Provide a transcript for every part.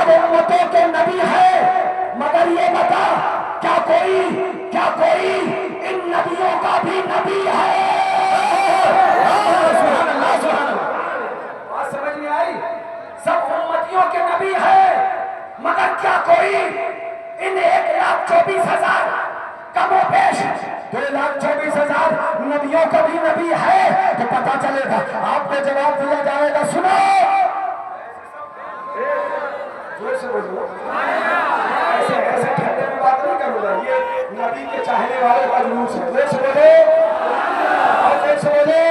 سب امتوں کے نبی ہے، مگر یہ بتا کیا کوئی ان نبیوں کا بھی نبی ہے؟ سبحان اللہ سبحان اللہ، بات سمجھ میں آئی؟ سب امتیوں کے نبی ہے، مگر کیا کوئی ان 1,24,000 کم و بیش 2,24,000 نبیوں کا بھی نبی ہے؟ تو پتا چلے گا، آپ کو جواب دیا جائے گا، سنو زور سے بولو، ایسے ٹھنڈے میں بات نہیں کروں گا، یہ نبی کے چاہنے والے کا جلوس ہے، زور سے بولو اور زور سے بولو۔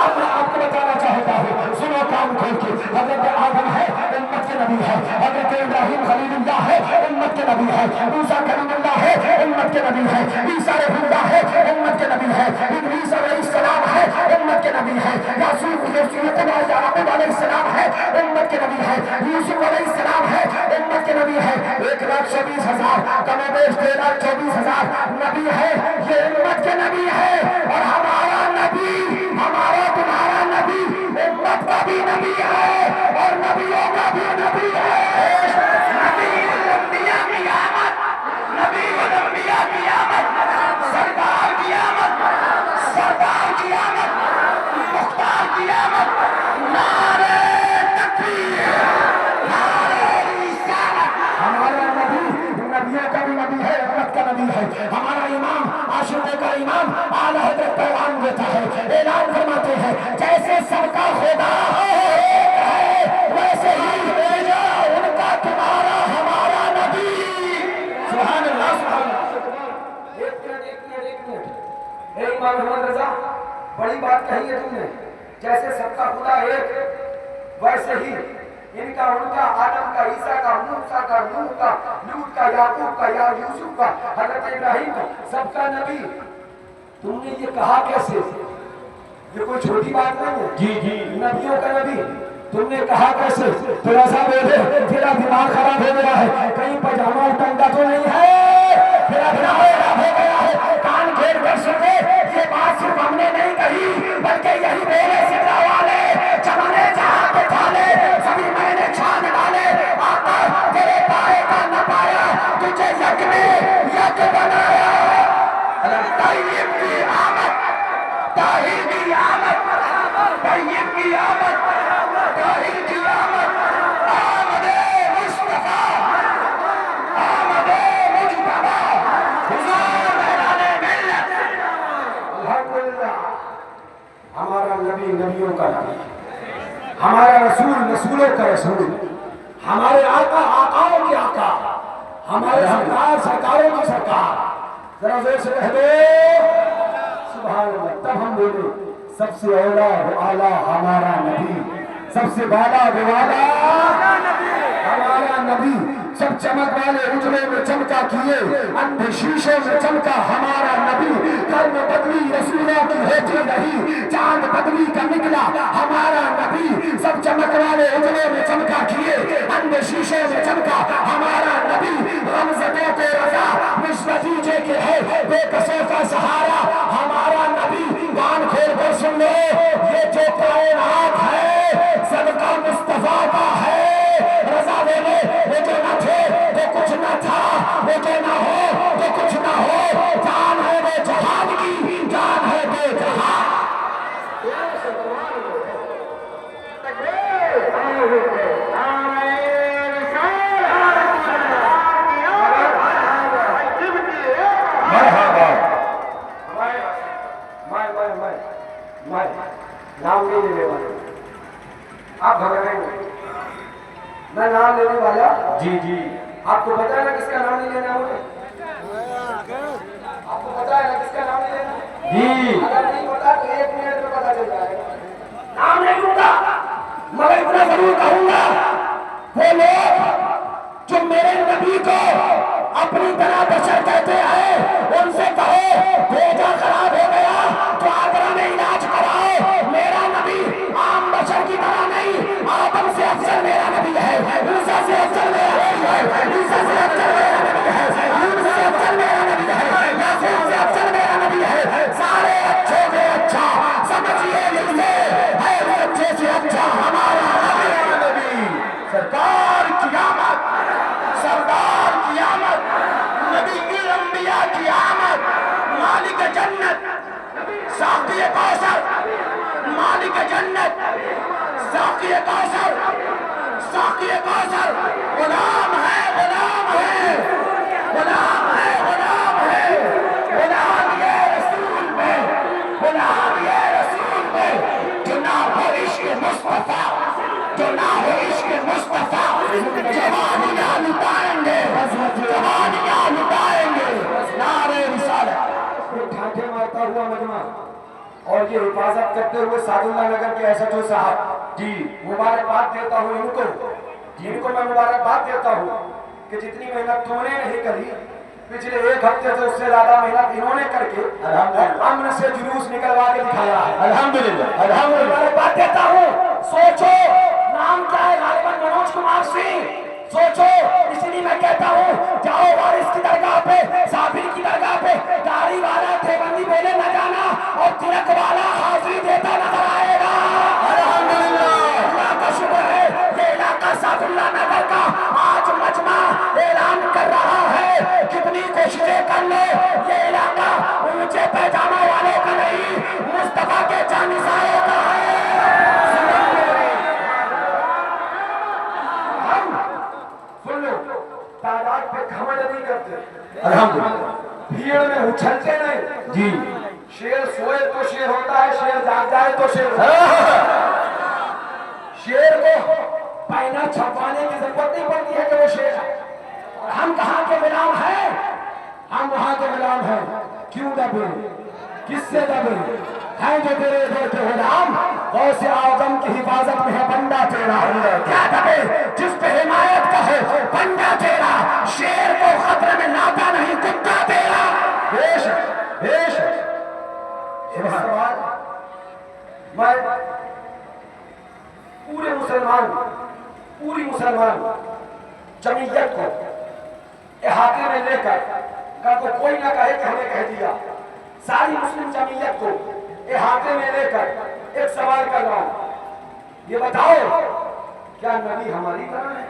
اب میں آپ کو بتانا چاہتا ہوں، سنو کام کھول کے، حضرت آدم ہے امت کے نبی ہے، حضرت ابراہیم خلیل اللہ ہے امت کے نبی ہے، موسیٰ کلیم اللہ ہے امت کے نبی ہے، عیسیٰ روح اللہ ہے امت کے نبی ہے، ادریس علیہ السلام ہے امت کے نبی ہے، یعقوب علیہ السلام ہے امت کے نبی ہے، یوسف علیہ السلام ہے امت کے نبی ہے۔ 1,24,000 کم و بیش 1,24,000 نبی ہے، یہ امت کے نبی ہے، اور ہمارا نبی، ہمارا تمہارا نبی امت کا بھی نبی ہے اور نبیوں کا بھی نبی ہے۔ نبی الانبیاء کی آمد، نبی الانبیاء کی آمد، سردار کی آمد، سردار کی آمد، مختار کی آمد، نعرہ تکبیر، نعرہ رسالت۔ ہمارا نبی نبیوں کا بھی نبی ہے، امت کا نبی ہے۔ ہمارا امام، عاشقوں کا امام، اعلیٰ حضرت پیغام دیتا ہے، اعلان فرماتے ہیں، جیسے سب کا خدا ایک ہے ویسے ہی بھیجا ان کا تمہارا ہمارا نبی۔ سبحان اللہ سبحان اللہ۔ ایک منٹ، اے امام محمد رضا، بڑی بات کہی ہے تم نے، جیسے سب کا خدا ایک ویسے ہی ان کا، ان کا، آدم کا، عیسیٰ کا، موسیٰ کا، نوح کا، لوط کا، یعقوب کا، یا یوسف کا، حضرت ابراہیم کا، سب کا نبی۔ تم نے یہ کہا کیسے؟ یہ کوئی چھوٹی بات نہیں ہے، جی نبیوں کا نبی تم نے کہا کیسے؟ تو ایسا بولے تیرا دماغ خراب ہو گیا ہے، کہیں پجامہ اٹھنگا تو نہیں ہے، تیرا دماغ خراب ہو گیا ہے، کان گھیر کر سنے، یہ بات صرف ہم نے نہیں کہی بلکہ یہی بولے سدرا والے، چمنے جہاں پہ ڈالے سبھی میں نے چھان ڈالے، آقا تیرے پائے کا نہ پایا، تجھے یک نے یک بنایا۔ طیب کی آمد، طاہر کی آمد، طیب کی آمد، طاہر کی آمد، آمد مصطفیٰ، آمد مجتبیٰ، حضور اعلان ملت۔ الحمدللہ ہمارا نبی نبیوں کا نبی، ہمارا رسول رسولوں کا رسول، ہمارے آقا آقاؤں کے آقا، ہمارے سرکار سرکاروں کی سرکار۔ ذرا زور سے کہہ دو سبحان اللہ، تب ہم بولے سب سے اولا و اعلیٰ ہمارا نبی، سب سے بالا و والا ہمارا نبی، سب چمک والے اجڑے میں چمکا کیے، اندھے شیشوں میں چمکا ہمارا نبی، کرم بدلی رسولوں کی ہوتی رہی، چاند بدلی کا نکلا ہمارا نبی، سب چمک والے اجڑے میں چمکا کیے، اندھے شیشوں میں چمکا ہمارا نبی، رمضتوں کو رضا مش نتیجے کے ہے، بے کسوں کا سہارا ہمارا نبی۔ کان کھول کر سن لو، یہ جو کائنات ہے صدقہ مصطفیٰ کا ہے، رضا دے لے وہ جو نہ تھے وہ کچھ نہ تھا، وہ جو نہ ہو تو کچھ نہ ہو، جان ہے وہ جہان کی، جان ہے بے جہان۔ میں نام نہیں لینے والا، آپ گھبرائیں گے، میں نام لینے والا، جی آپ کو پتا ہے نا کس کا نام نہیں لینا مجھے؟ آپ کو پتا ہے نا کس کا نام نہیں لینا؟ جی اگر نہیں پتا تو 1 منٹ میں پتا چل جائے گا۔ نام نہیں لوں گا مگر اتنا ضرور کہوں گا، وہ لوگ جو میرے نبی کو اپنی طرح بشر کہتے ہیں ان سے کہو بھیجا خراب ہو گیا تو آگرہ میں علاج کراؤ، میرا نبی عام بشر کی طرح نہیں، آدم سے افضل میرا نبی ہے، موسیٰ سے افضل میرا نبی ہے، عیسیٰ سے افضل میرا نبی ہے، یونس سے افضل میرا نبی ہے، یعقوب سے افضل میرا نبی ہے، سارے اچھوں سے اچھا سمجھیے مجھے ہے، وہ اچھے سے اچھا ہمارا نبی۔ ساقی کوثر مالک جنت ساقی کوثر ساقی کوثر غلام ہے غلام ہے غلام ہے غلام ہے غلام یہ رسول میں غلام یہ رسول میں جو نہ ہو عشق مصطفیٰ جو نہ ہو عشق مصطفیٰ جوانیاں لٹائیں گے جوانیاں لٹائیں گے نعرہ رسالت یہ ٹھاٹھے مارتا ہوا مجمع اور یہ حفاظت کرتے ہوئے سعد اللہ نگر کے ایس ایچ او صاحب جی مبارکباد دیتا ہوں ان کو میں مبارکباد دیتا ہوں کہ جتنی محنت تم نے نہیں کری پچھلے ایک ہفتے سے اس سے زیادہ محنت انہوں نے کر کے امن سے جلوس نکلوا کے دکھایا ہے الحمدللہ الحمدللہ مبارکباد دیتا ہوں سوچو نام کیا ہے غالباً منوج کمار سنگھ سوچو اس لیے میں کہتا ہوں جاؤ وارث کی درگاہ پہ صابر کی درگاہ پہ داڑھی والا دیوبندی بولے نہ جانا اور تلک والا حاضری دیتا نظر آئے گا الحمدللہ اللہ کا شکر ہے یہ علاقہ سعد اللہ نگر کا آج مجمع اعلان کر رہا ہے کتنی کوششیں کر لے یہ علاقہ اونچے پیجامہ والوں کا نہیں مصطفیٰ کے جانسائے کا ہے تعداد پہ گھمنڈ نہیں کرتے الحمدللہ بھیڑ میں اچھلتے نہیں جی شیر سوئے تو شیر ہوتا ہے شیر جاگ جائے تو شیر ہوتا ہے شیر کو پہنا چھپانے کی ضرورت نہیں پڑتی ہے کہ وہ شیر ہے اور ہم کہاں کے غلام ہیں ہم وہاں کے غلام ہیں کیوں دبے کس سے دبے ہیں جو تیرے ادھر کے غلام غوث اعظم کی حفاظت میں ہے بندہ تیرا کیا دبے جس پہ حمایت کا ہے بندہ تیرا شیر کو خطرے میں لاتا نہیں کتا تیرا بیش بیش میں پوری مسلمان جمعیت کو احاطے میں لے کر تو کوئی نہ کہے کہ ہمیں کہہ دیا ساری مسلم جمعیت کو احاطے میں لے کر ایک سوال کر رہا ہوں یہ بتاؤ کیا نبی ہماری طرح ہے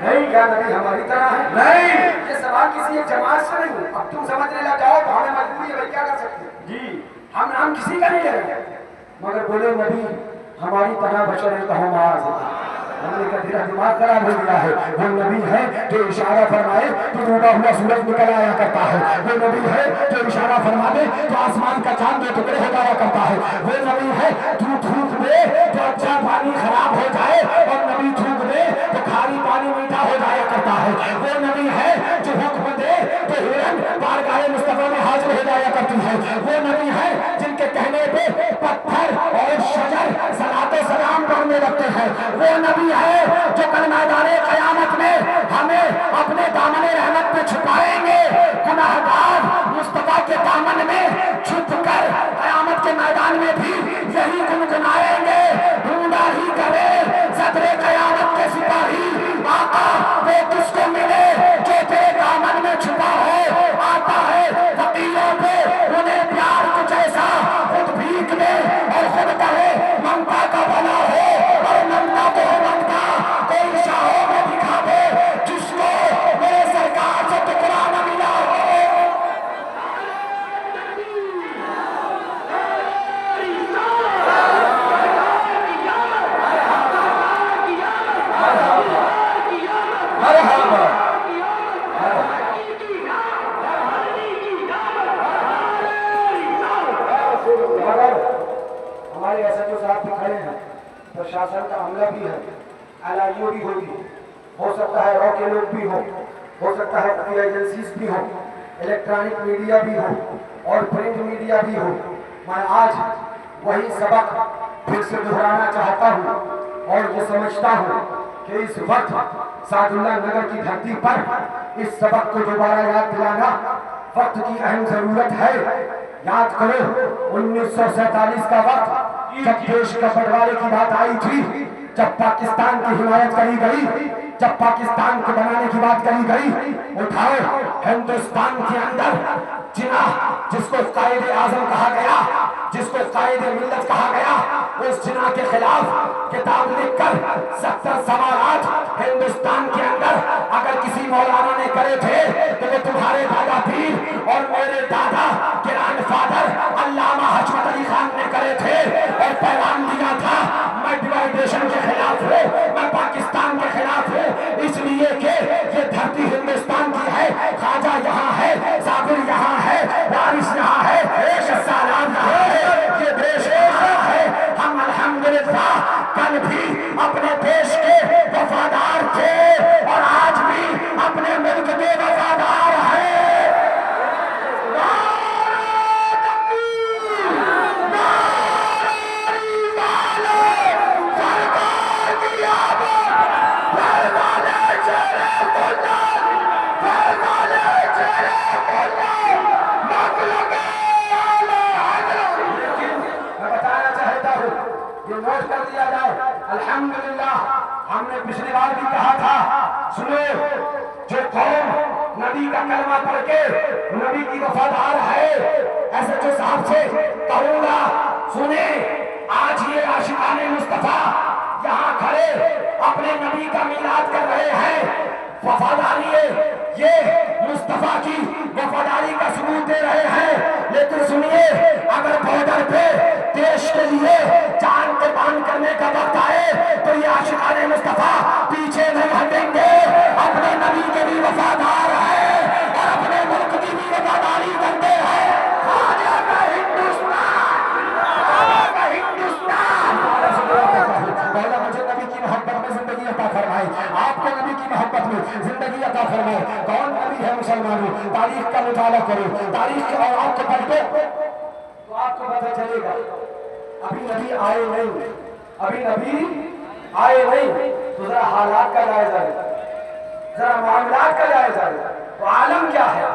نہیں کیا نبی ہماری طرح ہے نہیں یہ سوال کسی ایک جماعت سے نہیں اب تم سمجھنے لگ جاؤ تو ہمیں مجبوری ہے بھائی کیا کر سکتے ہیں جی ہم کسی کا نہیں لے رہے مگر بولے نبی ہماری طرح بشر ہے تو ہم آج ہم نے کہا دماغ خراب ہو گیا ہے وہ نبی ہے جو اشارہ فرمائے تو ڈوبا ہوا سورج نکل آیا کرتا ہے وہ نبی ہے جو اشارہ فرما دے تو آسمان کا چاند دو ٹکڑے ہو جایا کرتا ہے وہ نبی ہے تو تھوک دے تو اچھا پانی خراب ہو جائے اور نبی تھوک دے تو کھاری پانی میٹھا ہو جایا کرتا ہے وہ نبی ہے جو حکم دے تو ہرن بارگاہ مصطفیٰ میں حاضر ہو جایا کرتی ہے وہ نبی ہے جن کے کہنے پہ پتھر اور شجر صلاۃ و سلام کرنے لگتے ہیں وہ نبی ہے جو کل میدان قیامت میں ہمیں اپنے دامن رحمت میں چھپائیں گے گناہگار مصطفیٰ کے دامن میں چھپ کر قیامت کے میدان میں بھی یہی گنگنائیں گے ڈھونڈا ہی کرے صدر قیامت کے سپاہی آقا وہ کس کو ملے جو تیرے دامن میں چھپا ہو آتا ہے فقیروں پہ انہیں پیار کچھ ایسا خود بھیک دے اور خود کہے منگتا کا بھلا ہو اور منگتا تو منگتا کوئی شاہوں میں دکھا دے جس کو میرے سرکار سے ٹکرا نہ ملا ہو ہمارے ایسا جو صاحب بھی کھڑے ہیں پرشاسن کا عملہ بھی ہے LIU بھی ہوگی ہو سکتا ہے رو کے لوگ بھی ہو سکتا ہے خفیہ ایجنسیز بھی ہو الیکٹرانک میڈیا بھی ہو اور پرنٹ میڈیا بھی ہو میں آج وہی سبق پھر سے دہرانا چاہتا ہوں اور یہ سمجھتا ہوں کہ اس وقت سعد اللہ نگر کی دھرتی پر اس سبق کو دوبارہ یاد دلانا وقت کی اہم ضرورت ہے یاد کرو 1947 کا وقت جب دیش کا بٹوارے کی بات آئی تھی جب پاکستان کی حمایت کری گئی جب پاکستان کو بنانے کی بات کری گئی اٹھاؤ ہندوستان کے اندر جناح جس کو قائد اعظم کہا گیا جس کو قائد ملت کہا گیا اس جناح کے خلاف کتاب لکھ کر 70 سوالات ہندوستان کے اندر اگر کسی مولانا نے کرے تھے تو وہ تمہارے دادا پیر اور میرے دادا گرانڈ فادر علامہ قربان بھی اپنے دیش کے وفادار تھے اور آج بھی اپنے ملک کے وفادار ہیں۔ نوٹ کر دیا جائے، الحمدللہ ہم نے پچھلی بار بھی کہا تھا، سنو جو قوم نبی کا کلمہ پڑھ کے نبی کی وفادار ہے، ایسے جو صاحب سے کہوں گا سنیں، آج یہ عاشقان مصطفیٰ یہاں کھڑے اپنے نبی کا میلاد کر رہے ہیں، وفاداری یہ مصطفیٰ کی وفاداری کا ثبوت دے رہے ہیں، لیکن سنیے اگر بارڈر پہ دیش کے لیے جان قربان کرنے کا وقت آئے تو یہ عاشقان مصطفیٰ پیچھے نہیں ہٹیں گے، اپنے نبی کے بھی وفادار ہیں اور اپنے ملک کی بھی وفاداری کرتے ہیں۔ آجا کا ہندوستان، آجا کا ہندوستان۔ مولا مجھے نبی کی محبت میں زندگی عطا فرمائے، آپ کو نبی کی محبت میں زندگی عطا فرمائے۔ کون نبی ہے مسلمانوں؟ تاریخ کا مطالعہ کرو، تاریخ کے اور آپ کو پڑھتے تو آپ کو پتہ چلے گا ابھی نبی آئے نہیں، ابھی نبی آئے نہیں، تو ذرا حالات کا جائزہ لیں، ذرا معاملات کا جائزہ لیں۔ تو عالم کیا ہے؟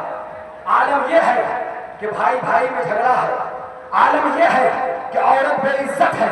عالم یہ ہے کہ بھائی بھائی میں جھگڑا ہے، عالم یہ ہے کہ عورت بے عزت ہے،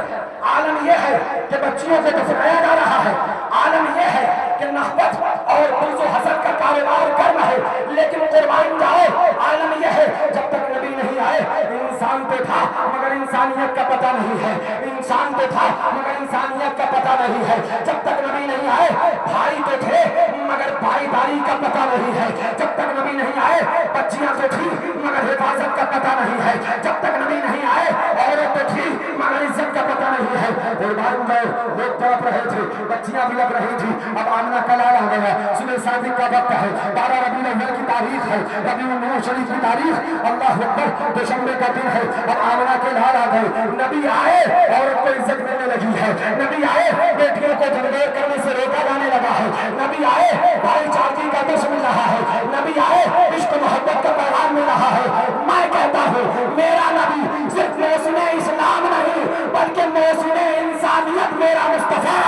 عالم یہ ہے کہ بچیوں کو دفنایا جا رہا ہے، عالم یہ ہے کہ نخوت اور بغض و حسد کا کاروبار کرنا ہے، لیکن قربان جاؤ عالم یہ ہے جب تک نبی نہیں آئے انسان تو تھا مگر انسانیت کا پتہ نہیں ہے، انسان تو تھا مگر انسانیت کا پتہ نہیں ہے، جب تک نبی نہیں آئے بھائی تو تھے مگر بھائی داری کا پتہ نہیں ہے، جب تک نبی نہیں آئے بچیاں تو تھی مگر حفاظت کا پتہ نہیں ہے، جب تک نبی نہیں آئے عورت تو تھی مگر عزت کا پتہ نہیں ہے۔ قربان جاؤ لوگ تڑپ رہے تھے، بچیاں بھی لگ رہی تھی، اب آمنہ کا لال آ گیا، صبح صادق کا وقت ہے، 12 ربیع الاول کی تاریخ ہے، ربیع النور شریف کی تاریخ، اللہ اکبر دوشنبے کا دن ہے، اب آمنہ کے لال آ گئے، نبی آئے عورت کو عزت ملنے لگی ہے، نبی آئے بیٹیوں کو جھگڑے کرنے سے روکا جانے لگا ہے، نبی آئے بھائی چارگی کا درس مل رہا ہے، نبی آئے عشق محبت کا پیغام مل رہا ہے۔ میں کہتا ہوں میرا نبی صرف موسم اسلام نہیں بلکہ موسم انسانیت میرا مصطفیٰ،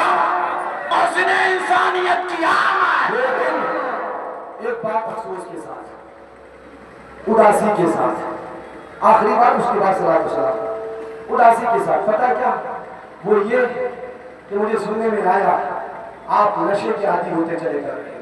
موسم انسانیت کی آمد۔ لیکن ایک بات افسوس کے ساتھ، اداسی کے ساتھ، آخری بات اس کے بعد صلاۃ والسلام، اداسی کے ساتھ، پتہ کیا وہ یہ کہ مجھے سننے میں آیا آپ نشے کے عادی ہوتے چلے گئے،